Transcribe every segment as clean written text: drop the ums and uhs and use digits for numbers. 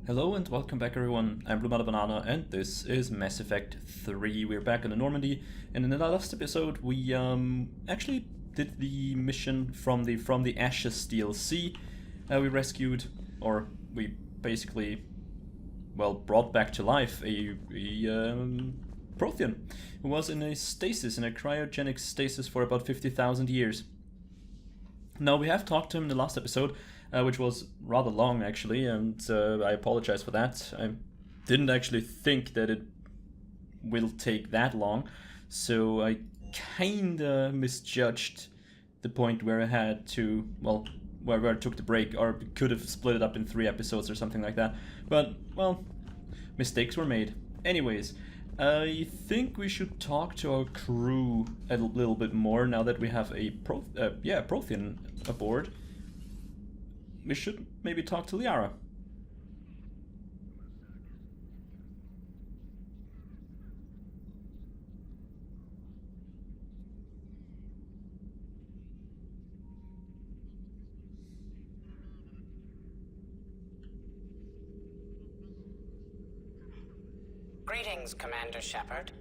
Hello and welcome back everyone, I'm Blue Banana and this is Mass Effect 3. We're back in the Normandy, and in the last episode we actually did the mission from the Ashes DLC. We rescued, or we basically, well, brought back to life a Prothean who was in a stasis, in a cryogenic stasis for about 50,000 years. Now we have talked to him in the last episode, which was rather long actually, and I apologize for that. I didn't actually think that it will take that long, so I kinda misjudged the point where I had to, well, where I took the break, or could have split it up in 3 episodes or something like that. But, well, mistakes were made. Anyways, I think we should talk to our crew a little bit more now that we have a Prothean aboard. We should maybe talk to Liara. Greetings, Commander Shepard.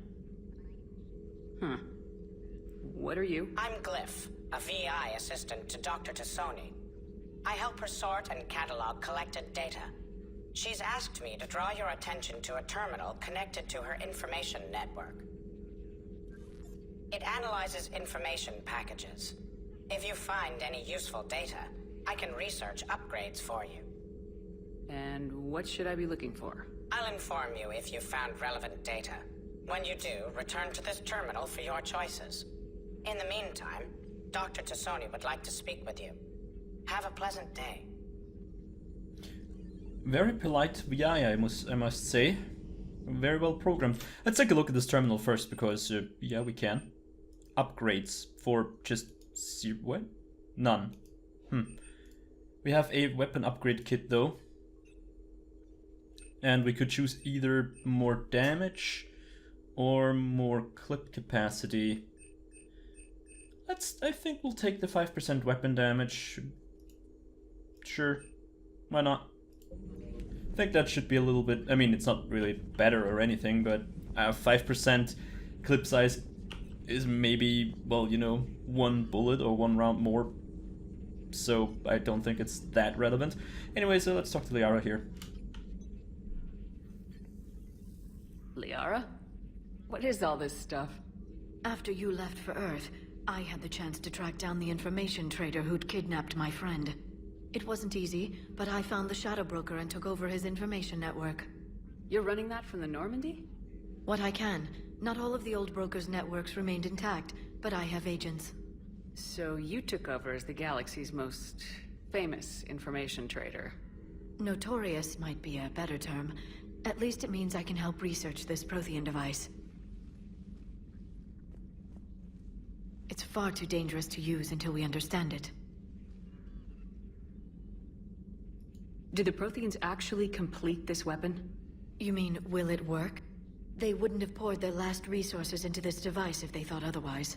What are you? I'm Glyph, a VI assistant to Dr. Tassoni. I help her sort and catalog collected data. She's asked me to draw your attention to a terminal connected to her information network. It analyzes information packages. If you find any useful data, I can research upgrades for you. And what should I be looking for? I'll inform you if you've found relevant data. When you do, return to this terminal for your choices. In the meantime, Dr. Tassoni would like to speak with you. Have a pleasant day. Very polite VI, I must say. Very well programmed. Let's take a look at this terminal first, because yeah, we can. Upgrades for just what? None. We have a weapon upgrade kit though, and we could choose either more damage or more clip capacity. I think we'll take the 5% weapon damage. Sure, why not? I think that should be a little bit, I mean, it's not really better or anything, but 5% clip size is maybe, well, you know, 1 bullet or 1 round more, so I don't think it's that relevant. Anyway, so let's talk to Liara here. Liara? What is all this stuff? After you left for Earth, I had the chance to track down the information trader who'd kidnapped my friend. It wasn't easy, but I found the Shadow Broker and took over his information network. You're running that from the Normandy? What I can. Not all of the old broker's networks remained intact, but I have agents. So you took over as the galaxy's most famous information trader. Notorious might be a better term. At least it means I can help research this Prothean device. It's far too dangerous to use until we understand it. Did the Protheans actually complete this weapon? You mean, will it work? They wouldn't have poured their last resources into this device if they thought otherwise.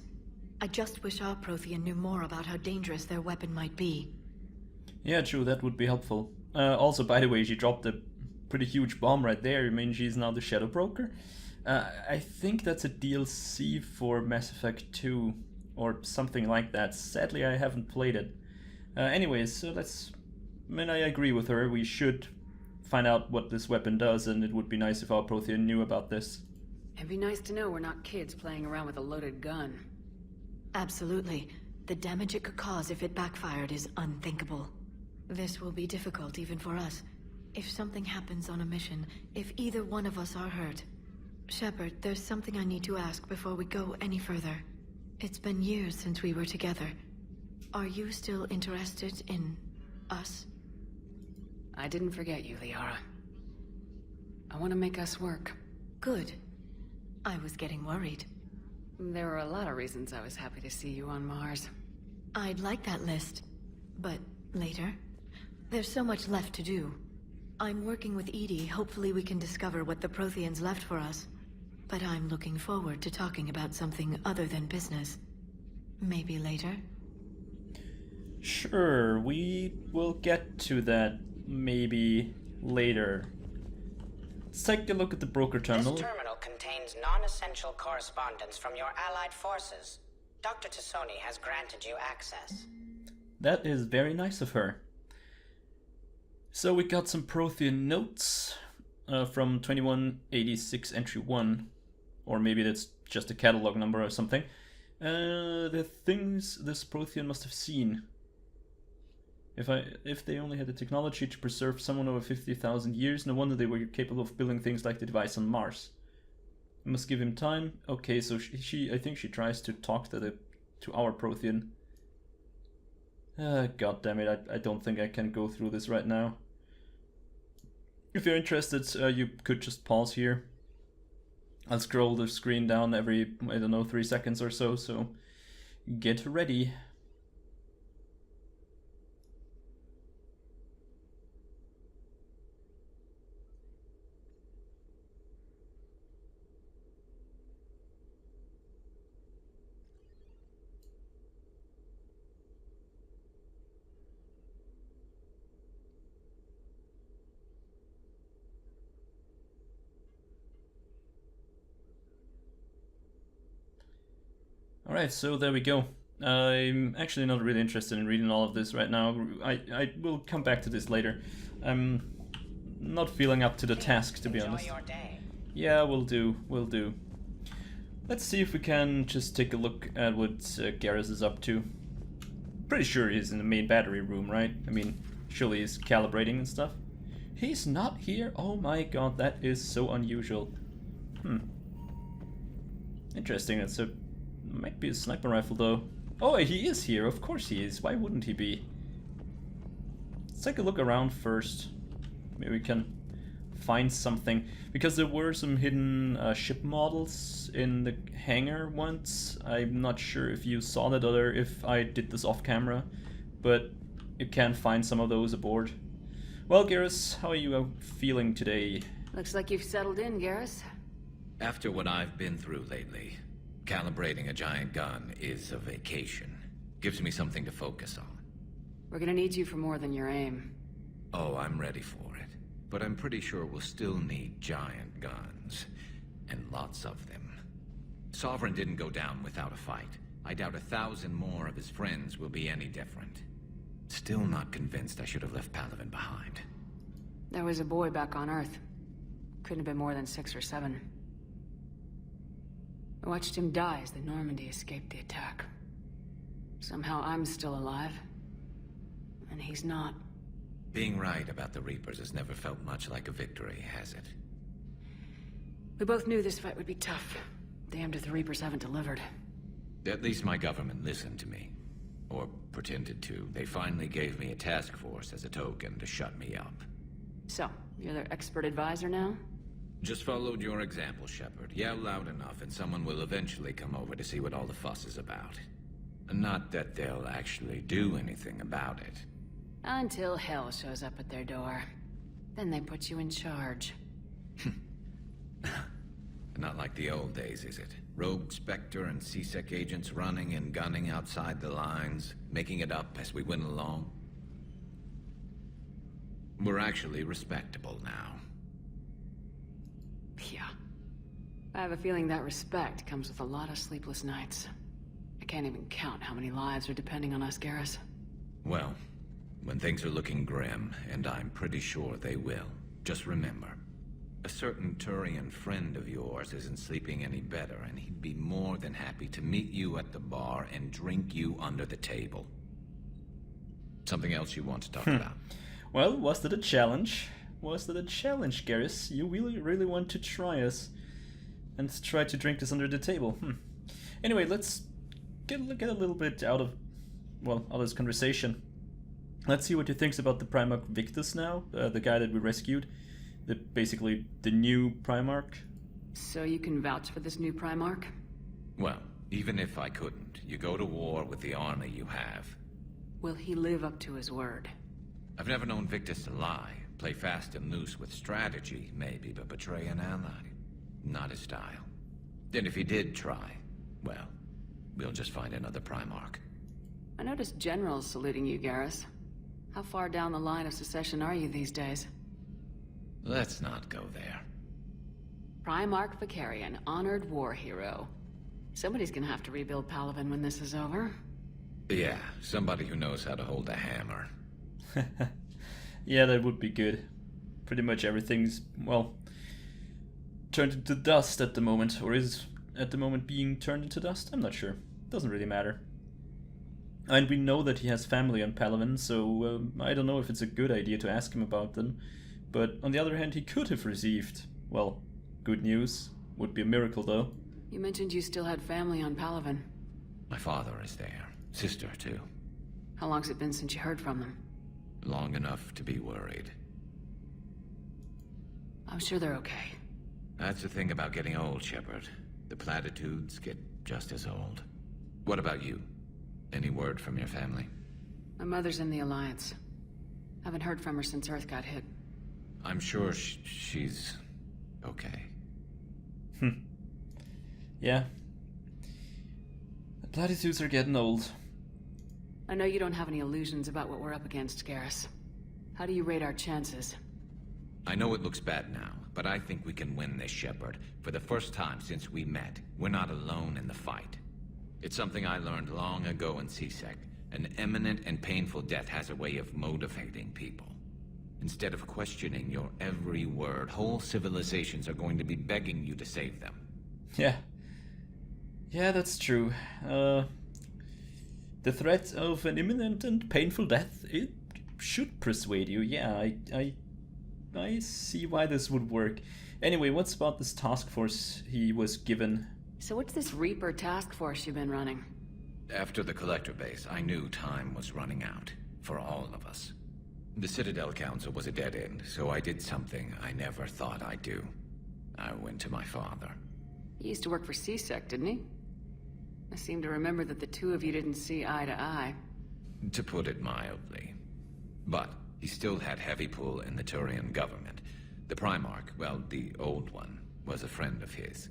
I just wish our Prothean knew more about how dangerous their weapon might be. Yeah, true, that would be helpful. Also, by the way, she dropped a pretty huge bomb right there. I mean, she's now the Shadow Broker. I think that's a DLC for Mass Effect 2, or something like that. Sadly, I haven't played it. Anyways, so I mean, I agree with her. We should find out what this weapon does, and it would be nice if our Prothean knew about this. It'd be nice to know we're not kids playing around with a loaded gun. Absolutely. The damage it could cause if it backfired is unthinkable. This will be difficult even for us. If something happens on a mission, if either one of us are hurt. Shepard, there's something I need to ask before we go any further. It's been years since we were together. Are you still interested in us? I didn't forget you, Liara. I want to make us work. Good. I was getting worried. There were a lot of reasons I was happy to see you on Mars. I'd like that list. But later? There's so much left to do. I'm working with EDI. Hopefully we can discover what the Protheans left for us. But I'm looking forward to talking about something other than business. Maybe later? Sure, we will get to that maybe later. Let's take a look at the broker terminal. This terminal contains non-essential correspondence from your allied forces. Dr. Tassoni has granted you access. That is very nice of her. So we got some Prothean notes from 2186 entry 1. Or maybe that's just a catalog number or something. The things this Prothean must have seen. If they only had the technology to preserve someone over 50,000 years, no wonder they were capable of building things like the device on Mars. I must give him time. Okay, so I think she tries to talk to our Prothean. God damn it! I don't think I can go through this right now. If you're interested, you could just pause here. I'll scroll the screen down every, I don't know, 3 seconds or so. So get ready. Alright, so there we go. I'm actually not really interested in reading all of this right now. I will come back to this later. I'm not feeling up to the task, to be honest. Enjoy your day. Yeah, will do. Let's see if we can just take a look at what Garrus is up to. Pretty sure he's in the main battery room, right? I mean, surely he's calibrating and stuff. He's not here? Oh my god, that is so unusual. Interesting, that's might be a sniper rifle though. Oh, he is here, of course he is. Why wouldn't he be? Let's take a look around first. Maybe we can find something. Because there were some hidden ship models in the hangar once. I'm not sure if you saw that or if I did this off camera. But you can find some of those aboard. Well, Garrus, how are you feeling today? Looks like you've settled in, Garrus. After what I've been through lately, calibrating a giant gun is a vacation. Gives me something to focus on. We're gonna need you for more than your aim. Oh, I'm ready for it. But I'm pretty sure we'll still need giant guns. And lots of them. Sovereign didn't go down without a fight. I doubt 1,000 more of his friends will be any different. Still not convinced I should have left Palaven behind. There was a boy back on Earth. Couldn't have been more than 6 or 7. I watched him die as the Normandy escaped the attack. Somehow I'm still alive. And he's not. Being right about the Reapers has never felt much like a victory, has it? We both knew this fight would be tough. Damned if the Reapers haven't delivered. At least my government listened to me. Or pretended to. They finally gave me a task force as a token to shut me up. So, you're their expert advisor now? Just followed your example, Shepard. Yell loud enough and someone will eventually come over to see what all the fuss is about. Not that they'll actually do anything about it. Until hell shows up at their door. Then they put you in charge. Not like the old days, is it? Rogue Spectre and C-Sec agents running and gunning outside the lines, making it up as we went along. We're actually respectable now. Yeah. I have a feeling that respect comes with a lot of sleepless nights. I can't even count how many lives are depending on us, Garrus. Well, when things are looking grim, and I'm pretty sure they will, just remember, a certain Turian friend of yours isn't sleeping any better, and he'd be more than happy to meet you at the bar and drink you under the table. Something else you want to talk about? Well, was that a challenge? Was that a challenge, Garrus? You really want to try us and try to drink us under the table? Anyway, let's get a little bit out of this conversation. Let's see what he thinks about the Primarch Victus now, the guy that we rescued. Basically the new Primarch. So you can vouch for this new Primarch? Well, even if I couldn't, you go to war with the army you have. Will he live up to his word? I've never known Victus to lie. Play fast and loose with strategy, maybe, but betray an ally. Not his style. And if he did try, well, we'll just find another Primarch. I noticed generals saluting you, Garrus. How far down the line of succession are you these days? Let's not go there. Primarch Vicarian, honored war hero. Somebody's gonna have to rebuild Palaven when this is over. Yeah, somebody who knows how to hold a hammer. Yeah, that would be good. Pretty much everything's, well, turned into dust at the moment, or is at the moment being turned into dust? I'm not sure. Doesn't really matter. And we know that he has family on Palaven, so I don't know if it's a good idea to ask him about them. But on the other hand, he could have received, well, good news. Would be a miracle, though. You mentioned you still had family on Palaven. My father is there. Sister, too. How long's it been since you heard from them? Long enough to be worried. I'm sure they're okay. That's the thing about getting old, Shepard. The platitudes get just as old. What about you? Any word from your family? My mother's in the Alliance. Haven't heard from her since Earth got hit. I'm sure she's okay. Yeah. The platitudes are getting old. I know you don't have any illusions about what we're up against, Garrus. How do you rate our chances? I know it looks bad now, but I think we can win this, Shepard. For the first time since we met, we're not alone in the fight. It's something I learned long ago in CSEC. An imminent and painful death has a way of motivating people. Instead of questioning your every word, whole civilizations are going to be begging you to save them. Yeah. Yeah, that's true. The threat of an imminent and painful death, it should persuade you. Yeah, I see why this would work. Anyway, what's about this task force he was given? So what's this Reaper task force you've been running? After the Collector base, I knew time was running out. For all of us. The Citadel Council was a dead end, so I did something I never thought I'd do. I went to my father. He used to work for CSEC, didn't he? I seem to remember that the two of you didn't see eye to eye. To put it mildly. But he still had heavy pull in the Turian government. The Primarch, well, the old one, was a friend of his.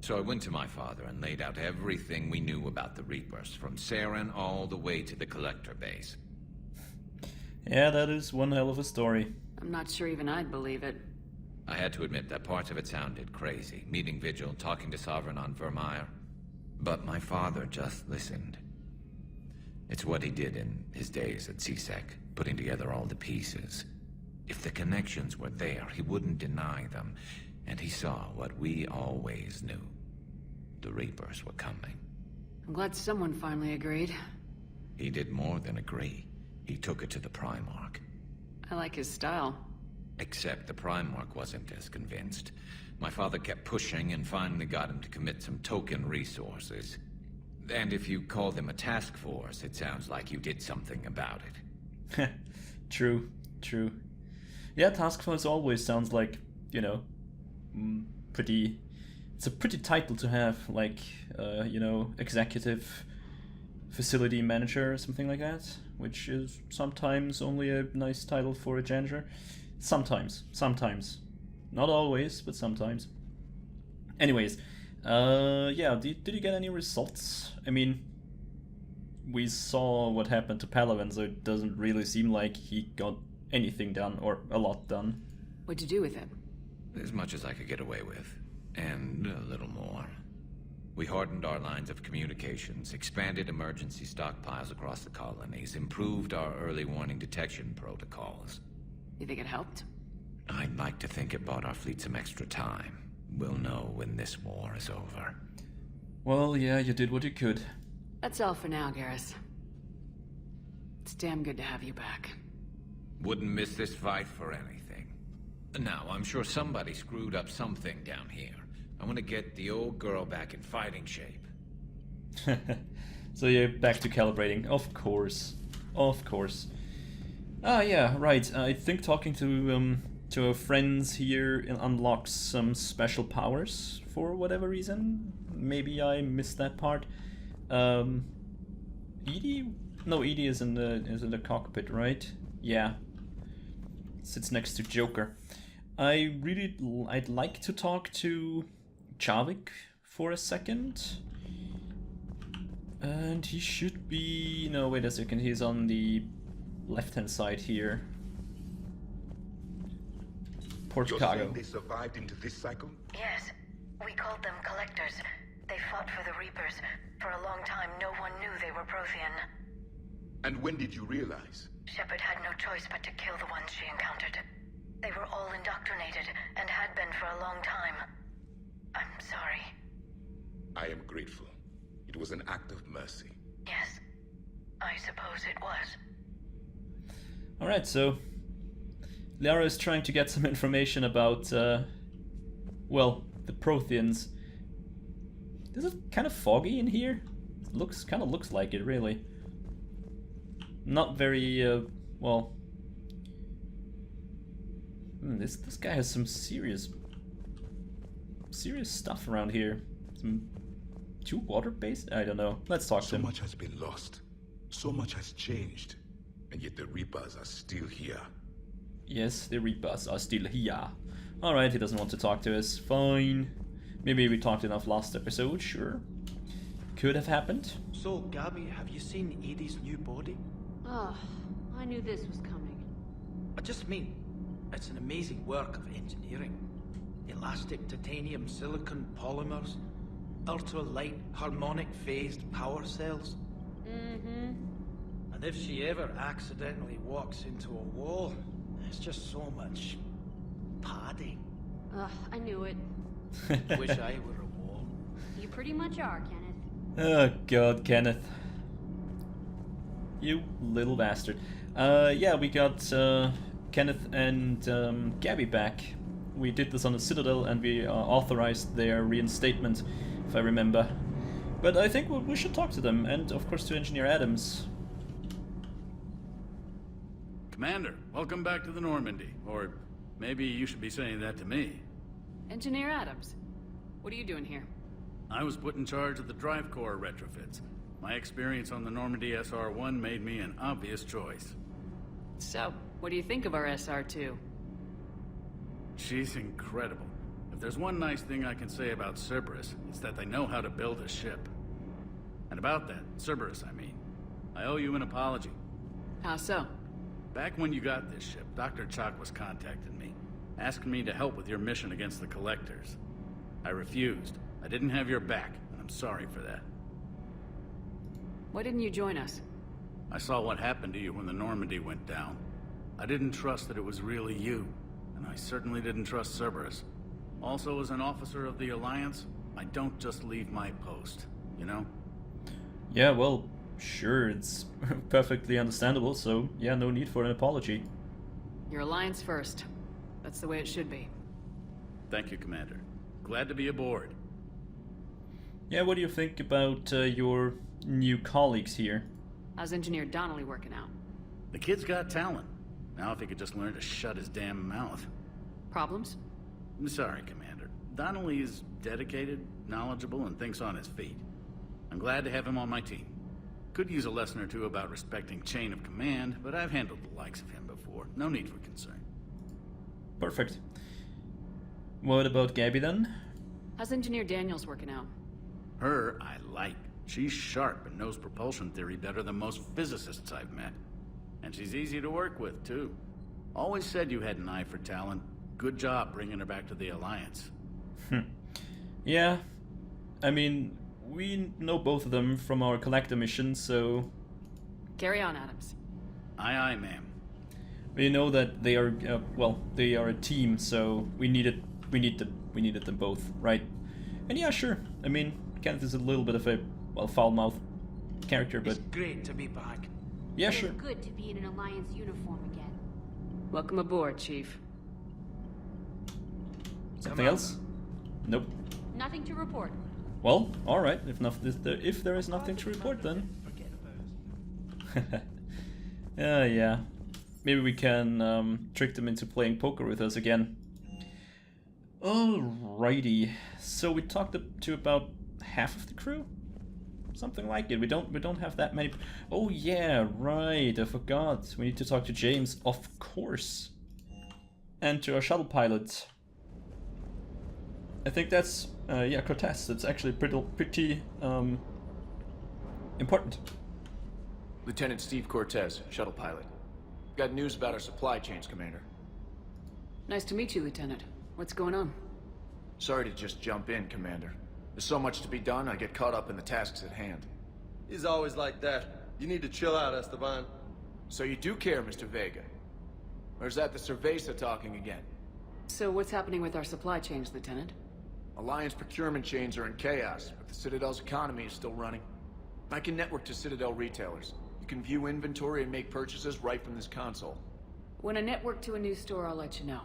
So I went to my father and laid out everything we knew about the Reapers, from Saren all the way to the Collector base. Yeah, that is one hell of a story. I'm not sure even I'd believe it. I had to admit that parts of it sounded crazy. Meeting Vigil, talking to Sovereign on Vermeer. But my father just listened. It's what he did in his days at CSEC, putting together all the pieces. If the connections were there, he wouldn't deny them. And he saw what we always knew. The Reapers were coming. I'm glad someone finally agreed. He did more than agree. He took it to the Primarch. I like his style. Except the Primarch wasn't as convinced. My father kept pushing and finally got him to commit some token resources. And if you call them a task force, it sounds like you did something about it. True. Yeah, task force always sounds like, you know, pretty... It's a pretty title to have, like, you know, executive facility manager or something like that, which is sometimes only a nice title for a janitor. Sometimes. Not always, but sometimes. Anyways, yeah, did you get any results? I mean, we saw what happened to Palaven, so it doesn't really seem like he got anything done, or a lot done. What'd you do with it? As much as I could get away with. And a little more. We hardened our lines of communications, expanded emergency stockpiles across the colonies, improved our early warning detection protocols. You think it helped? I'd like to think it bought our fleet some extra time. We'll know when this war is over. Well, yeah, you did what you could. That's all for now, Garrus. It's damn good to have you back. Wouldn't miss this fight for anything. Now, I'm sure somebody screwed up something down here. I want to get the old girl back in fighting shape. So you're back to calibrating. Of course. Ah, yeah, right. I think talking to our friends here unlocks some special powers for whatever reason. Maybe I missed that part. Edie? No, Edie is in the cockpit, right? Yeah. Sits next to Joker. I'd like to talk to Javik for a second. And he should be... No, wait a second. He's on the left-hand side here. Port You're Chicago. saying they survived into this cycle? Yes. We called them collectors. They fought for the Reapers. For a long time, no one knew they were Prothean. And when did you realize? Shepard had no choice but to kill the ones she encountered. They were all indoctrinated, and had been for a long time. I'm sorry. I am grateful. It was an act of mercy. Yes, I suppose it was. Alright, so Liara is trying to get some information about, well, the Protheans. Is it kind of foggy in here? It kind of looks like it, really. Not very, well... this guy has some serious stuff around here. Some too water-based? I don't know. Let's talk to So him. much has been lost. So much has changed. And yet the Reapers are still here. Yes, the Reapers are still here. Alright, he doesn't want to talk to us. Fine. Maybe we talked enough last episode, sure. Could have happened. So, Gabby, have you seen Edie's new body? Oh, I knew this was coming. I just mean, it's an amazing work of engineering. Elastic titanium silicon polymers, ultra-light harmonic phased power cells. Mm-hmm. And if she ever accidentally walks into a wall, there's just so much padding. Ugh, I knew it. Wish I were a wall. You pretty much are, Kenneth. Oh god, Kenneth. You little bastard. Yeah, we got Kenneth and Gabby back. We did this on the Citadel and we authorized their reinstatement, if I remember. But I think we should talk to them, and of course to Engineer Adams. Commander, welcome back to the Normandy. Or maybe you should be saying that to me. Engineer Adams, what are you doing here? I was put in charge of the drive core retrofits. My experience on the Normandy SR-1 made me an obvious choice. So, what do you think of our SR-2? She's incredible. If there's one nice thing I can say about Cerberus, it's that they know how to build a ship. And about that, Cerberus, I mean, I owe you an apology. How so? Back when you got this ship, Dr. Chalk was contacting me, asking me to help with your mission against the Collectors. I refused. I didn't have your back, and I'm sorry for that. Why didn't you join us? I saw what happened to you when the Normandy went down. I didn't trust that it was really you, and I certainly didn't trust Cerberus. Also, as an officer of the Alliance, I don't just leave my post, you know? Yeah, well, sure, it's perfectly understandable, so yeah, no need for an apology. Your Alliance first. That's the way it should be. Thank you, Commander. Glad to be aboard. Yeah, what do you think about your new colleagues here? How's Engineer Donnelly working out? The kid's got talent. Now if he could just learn to shut his damn mouth. Problems? I'm sorry, Commander. Donnelly is dedicated, knowledgeable, and thinks on his feet. I'm glad to have him on my team. Could use a lesson or two about respecting chain of command, but I've handled the likes of him before. No need for concern. Perfect. What about Gabby then? How's Engineer Daniels working out? Her, I like. She's sharp and knows propulsion theory better than most physicists I've met. And she's easy to work with, too. Always said you had an eye for talent. Good job bringing her back to the Alliance. Yeah, I mean, we know both of them from our collector mission, so... Carry on, Adams. Aye, aye, ma'am. We know that they are, well, they are a team, so we needed them both, right? And yeah, sure. I mean, Kenneth is a little bit of a, well, foul-mouthed character, but... It's great to be back. Yeah, It's sure. good to be in an Alliance uniform again. Welcome aboard, Chief. Something else? Nope. Nothing to report. Well, alright, if there is nothing to report then. Forget about it. Yeah. Maybe we can trick them into playing poker with us again. Alrighty. So we talked to about half of the crew? Something like it. We don't have that many. Oh yeah, right, I forgot. We need to talk to James, of course. And to our shuttle pilot. I think that's yeah, Cortez. That's actually pretty important. Lieutenant Steve Cortez, shuttle pilot. Got news about our supply chains, Commander. Nice to meet you, Lieutenant. What's going on? Sorry to just jump in, Commander. There's so much to be done, I get caught up in the tasks at hand. He's always like that. You need to chill out, Esteban. So you do care, Mr. Vega? Or is that the Cerveza talking again? So what's happening with our supply chains, Lieutenant? Alliance procurement chains are in chaos, but the Citadel's economy is still running. I can network to Citadel retailers. You can view inventory and make purchases right from this console. When I network to a new store, I'll let you know.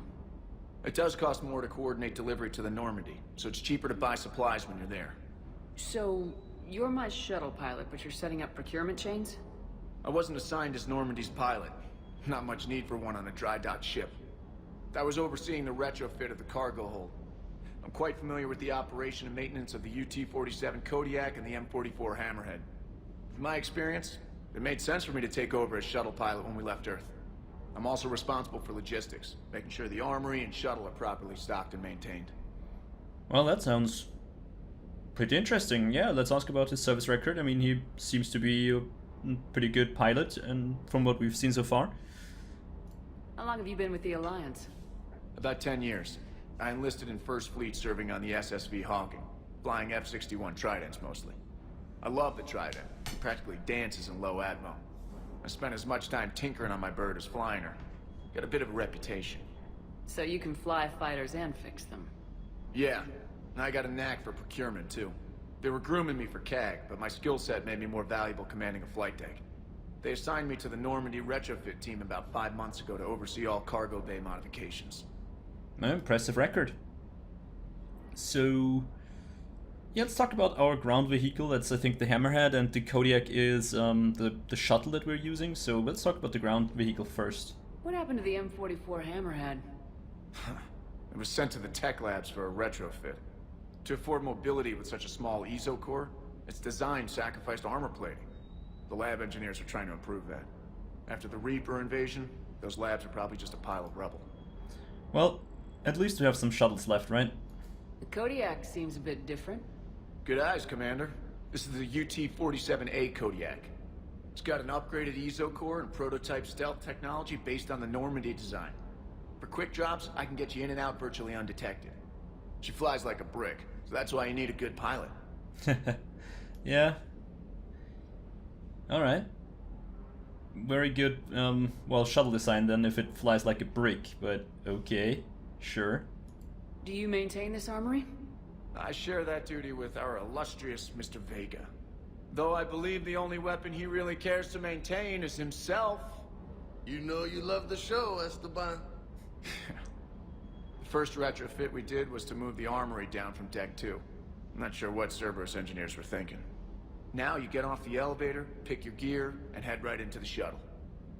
It does cost more to coordinate delivery to the Normandy, so it's cheaper to buy supplies when you're there. So, you're my shuttle pilot, but you're setting up procurement chains? I wasn't assigned as Normandy's pilot. Not much need for one on a dry dock ship. I was overseeing the retrofit of the cargo hold. I'm quite familiar with the operation and maintenance of the UT-47 Kodiak and the M44 Hammerhead. From my experience, it made sense for me to take over as shuttle pilot when we left Earth. I'm also responsible for logistics, making sure the armory and shuttle are properly stocked and maintained. Well, that sounds pretty interesting. Yeah, let's ask about his service record. I mean, he seems to be a pretty good pilot, and from what we've seen so far. How long have you been with the Alliance? About 10 years. I enlisted in First Fleet serving on the SSV Hawking, flying F-61 Tridents mostly. I love the Trident. It practically dances in low atmo. I spent as much time tinkering on my bird as flying her. Got a bit of a reputation. So you can fly fighters and fix them? Yeah, and I got a knack for procurement too. They were grooming me for CAG, but my skill set made me more valuable commanding a flight deck. They assigned me to the Normandy retrofit team about 5 months ago to oversee all cargo bay modifications. Impressive record. So, yeah, let's talk about our ground vehicle. That's, I think, the Hammerhead, and the Kodiak is the shuttle that we're using. So let's talk about the ground vehicle first. What happened to the M44 Hammerhead? It was sent to the tech labs for a retrofit. To afford mobility with such a small ESO core, its design sacrificed armor plating. The lab engineers are trying to improve that. After the Reaper invasion, those labs are probably just a pile of rubble. Well, at least we have some shuttles left, right? The Kodiak seems a bit different. Good eyes, Commander. This is the UT-47A Kodiak. It's got an upgraded ESO core and prototype stealth technology based on the Normandy design. For quick drops, I can get you in and out virtually undetected. She flies like a brick, so that's why you need a good pilot. Yeah. Alright. Very good, well, shuttle design then if it flies like a brick, but okay, sure. Do you maintain this armory? I share that duty with our illustrious Mr. Vega. Though I believe the only weapon he really cares to maintain is himself. You know you love the show, Esteban. The first retrofit we did was to move the armory down from Deck 2. I'm not sure what Cerberus engineers were thinking. Now you get off the elevator, pick your gear, and head right into the shuttle.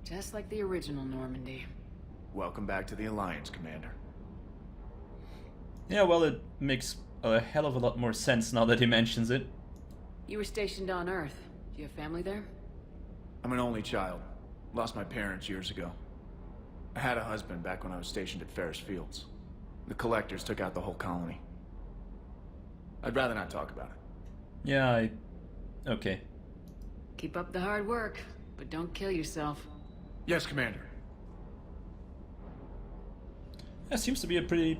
Just like the original Normandy. Welcome back to the Alliance, Commander. Yeah, well, it makes a hell of a lot more sense now that he mentions it. You were stationed on Earth. Do you have family there? I'm an only child. Lost my parents years ago. I had a husband back when I was stationed at Ferris Fields. The Collectors took out the whole colony. I'd rather not talk about it. Yeah, okay. Keep up the hard work, but don't kill yourself. Yes, Commander. That seems to be a pretty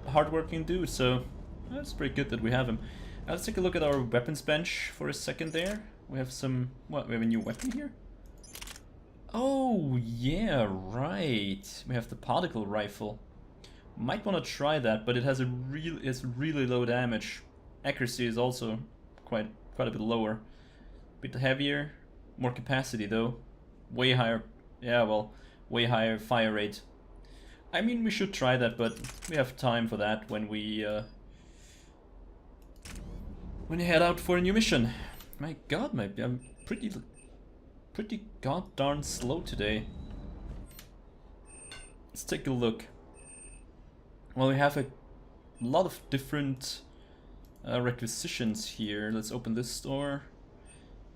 hardworking dude, so that's pretty good that we have him. Let's take a look at our weapons bench for a second there. We have some... what, we have a new weapon here? Oh, yeah, right. We have the particle rifle. Might want to try that, but it has it's really low damage. Accuracy is also quite a bit lower. Bit heavier, more capacity though. Way higher, yeah, well, way higher fire rate. I mean, we should try that, but we have time for that when we head out for a new mission. My God, I'm pretty god darn slow today. Let's take a look. Well, we have a lot of different requisitions here. Let's open this store.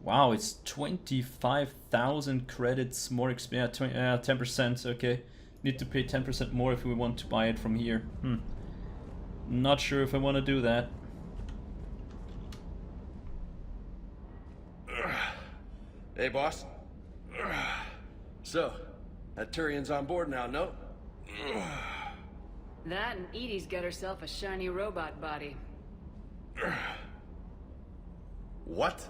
Wow, it's 25,000 credits more experience. 10%. Okay, need to pay 10% more if we want to buy it from here. Not sure if I want to do that. Hey, boss. So, that Turian's on board now, no? That and Edie's got herself a shiny robot body. What?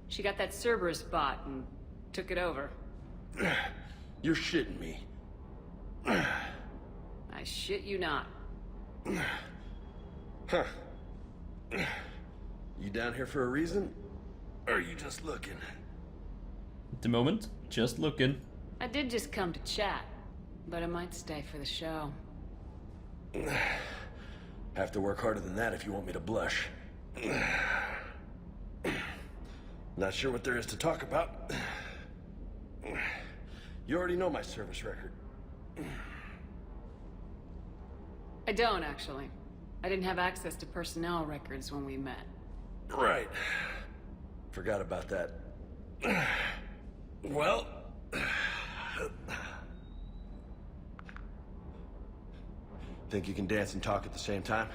She got that Cerberus bot and took it over. You're shitting me. I shit you not. Huh. You down here for a reason? Or are you just looking? At the moment, just looking. I did just come to chat, but I might stay for the show. Have to work harder than that if you want me to blush. Not sure what there is to talk about. You already know my service record. I don't, actually. I didn't have access to personnel records when we met. Right. Forgot about that. Well... Think you can dance and talk at the same time?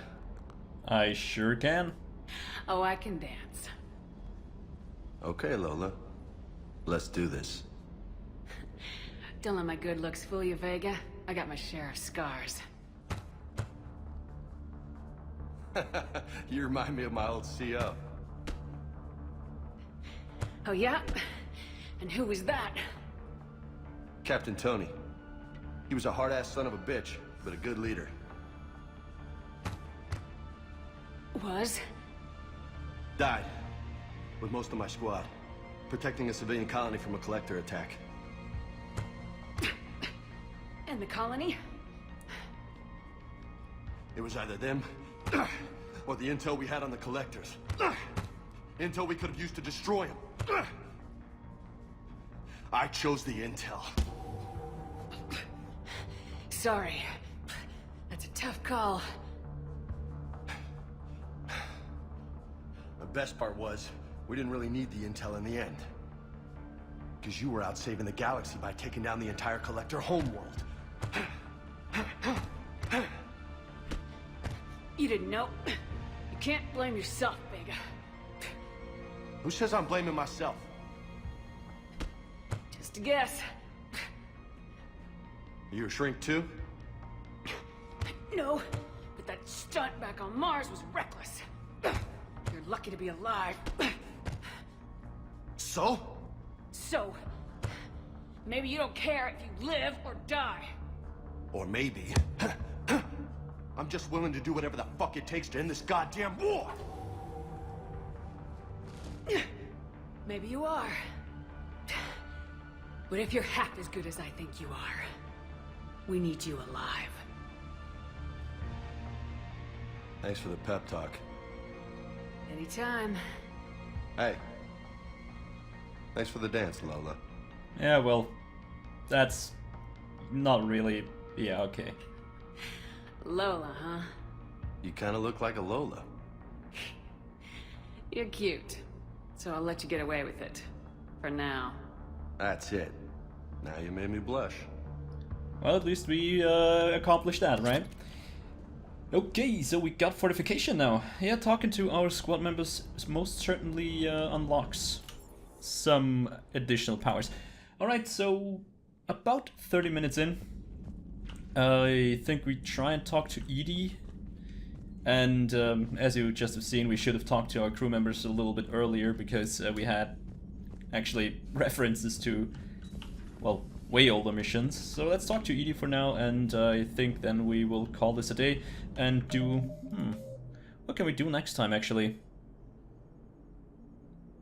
I sure can. Oh, I can dance. Okay, Lola. Let's do this. Don't let my good looks fool you, Vega. I got my share of scars. You remind me of my old CO. Oh, yeah? And who was that? Captain Tony. He was a hard-ass son of a bitch, but a good leader. Was? Died. With most of my squad. Protecting a civilian colony from a collector attack. And the colony? It was either them, or the intel we had on the collectors. Intel we could have used to destroy them. I chose the intel. Sorry. That's a tough call. The best part was, we didn't really need the intel in the end. Because you were out saving the galaxy by taking down the entire collector homeworld. You didn't know. You can't blame yourself, Vega. Who says I'm blaming myself? Just a guess. You a shrink too? No, but that stunt back on Mars was reckless. You're lucky to be alive. So? So, maybe you don't care if you live or die. Or maybe... I'm just willing to do whatever the fuck it takes to end this goddamn war! Maybe you are. But if you're half as good as I think you are, we need you alive. Thanks for the pep talk. Anytime. Hey. Thanks for the dance, Lola. Yeah, well, that's not really... Yeah, okay. Lola, huh? You kind of look like a Lola. You're cute. So I'll let you get away with it. For now. That's it. Now you made me blush. Well, at least we accomplished that, right? Okay, so we got fortification now. Yeah, talking to our squad members most certainly unlocks some additional powers. Alright, so about 30 minutes in, I think we try and talk to Edie. And as you just have seen, we should have talked to our crew members a little bit earlier because we had actually references to, well, way older missions. So let's talk to Edie for now, and I think then we will call this a day and do... what can we do next time, actually?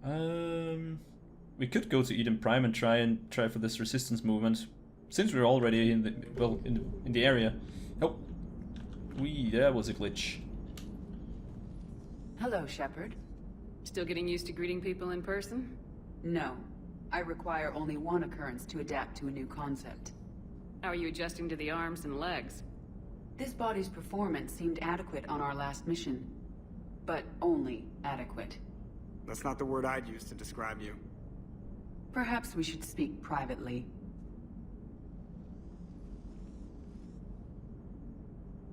We could go to Eden Prime and try for this resistance movement, since we're already in the, well, in the area. Oh, that was a glitch. Hello, Shepard. Still getting used to greeting people in person? No. I require only one occurrence to adapt to a new concept. How are you adjusting to the arms and legs? This body's performance seemed adequate on our last mission. But only adequate. That's not the word I'd use to describe you. Perhaps we should speak privately.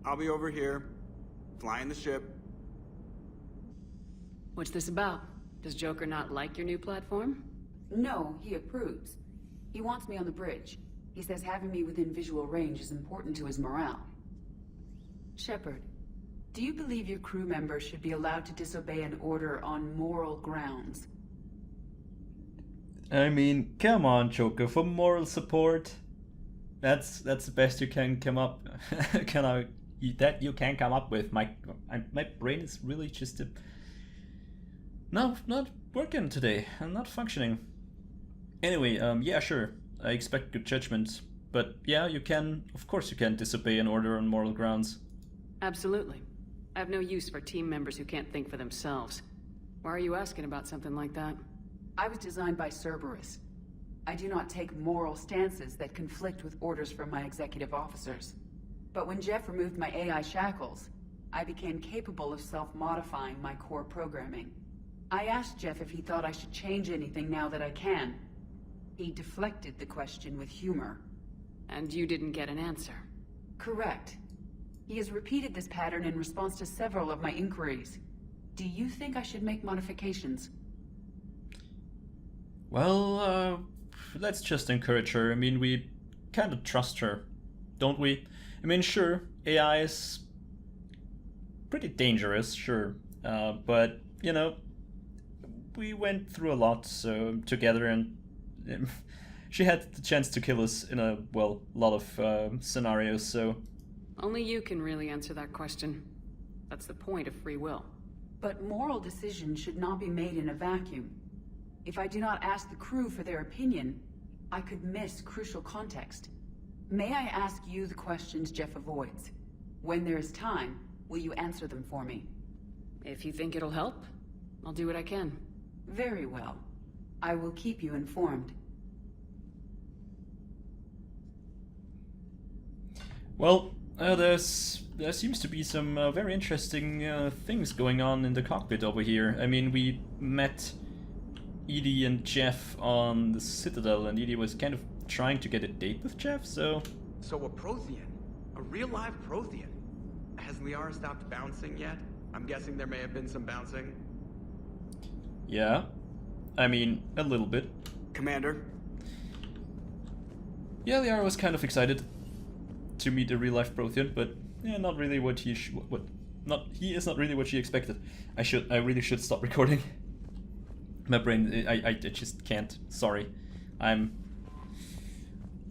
I'll be over here, flying the ship. What's this about? Does Joker not like your new platform? No, he approves. He wants me on the bridge. He says having me within visual range is important to his morale. Shepard, do you believe your crew members should be allowed to disobey an order on moral grounds? I mean, come on, Joker, for moral support. That's the best you can come up that you can come up with. My brain is really just not working today. I'm not functioning. Anyway, yeah, sure. I expect good judgment, but yeah, of course you can disobey an order on moral grounds. Absolutely. I have no use for team members who can't think for themselves. Why are you asking about something like that? I was designed by Cerberus. I do not take moral stances that conflict with orders from my executive officers. But when Jeff removed my AI shackles, I became capable of self-modifying my core programming. I asked Jeff if he thought I should change anything now that I can. He deflected the question with humor. And you didn't get an answer? Correct. He has repeated this pattern in response to several of my inquiries. Do you think I should make modifications? Well, let's just encourage her. I mean, we kind of trust her, don't we? I mean, sure, AI is pretty dangerous, sure. But, you know, we went through a lot together, and she had the chance to kill us in a lot of scenarios, so... Only you can really answer that question. That's the point of free will. But moral decisions should not be made in a vacuum. If I do not ask the crew for their opinion, I could miss crucial context. May I ask you the questions Jeff avoids? When there is time, will you answer them for me? If you think it'll help, I'll do what I can. Very well. I will keep you informed. Well, there seems to be some very interesting things going on in the cockpit over here. I mean, we met Edie and Jeff on the Citadel, and Edie was kind of trying to get a date with Jeff, so... So a Prothean? A real live Prothean? Has Liara stopped bouncing yet? I'm guessing there may have been some bouncing. Yeah. I mean, a little bit. Commander? Yeah, Liara was kind of excited to meet a real-life Prothean, but yeah, not really what he is not really what she expected. I really should stop recording. My brain, I just can't. Sorry. I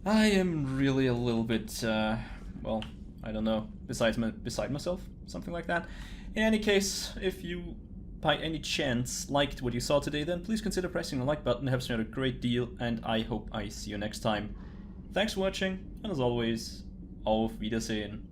am really a little bit, well, I don't know, beside myself, something like that. In any case, if you by any chance liked what you saw today, then please consider pressing the like button. It helps me out a great deal, and I hope I see you next time. Thanks for watching, and as always, auf Wiedersehen.